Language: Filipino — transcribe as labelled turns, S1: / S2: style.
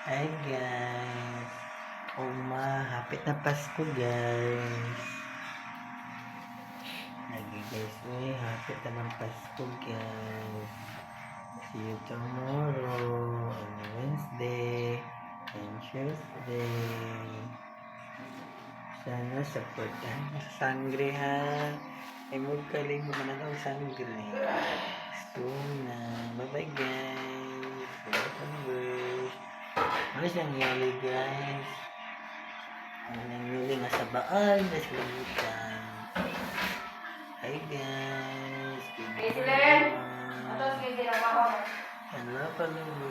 S1: Hi guys! Hapit na Pasko guys! Lagi guys, hapit na ng Pasko guys! See you tomorrow on Wednesday and Tuesday. Sana supportan mo sa sangre ha. Ay magkaling mo na daw sangre. Gusto na. Bye bye guys! Welcome guys! Ano siyang nangyari guys? Ano nangyari nga sa baal na silimutan. Hi guys!
S2: Hey, Silen! Atos kayo sila ka.
S1: Hello, Palulu.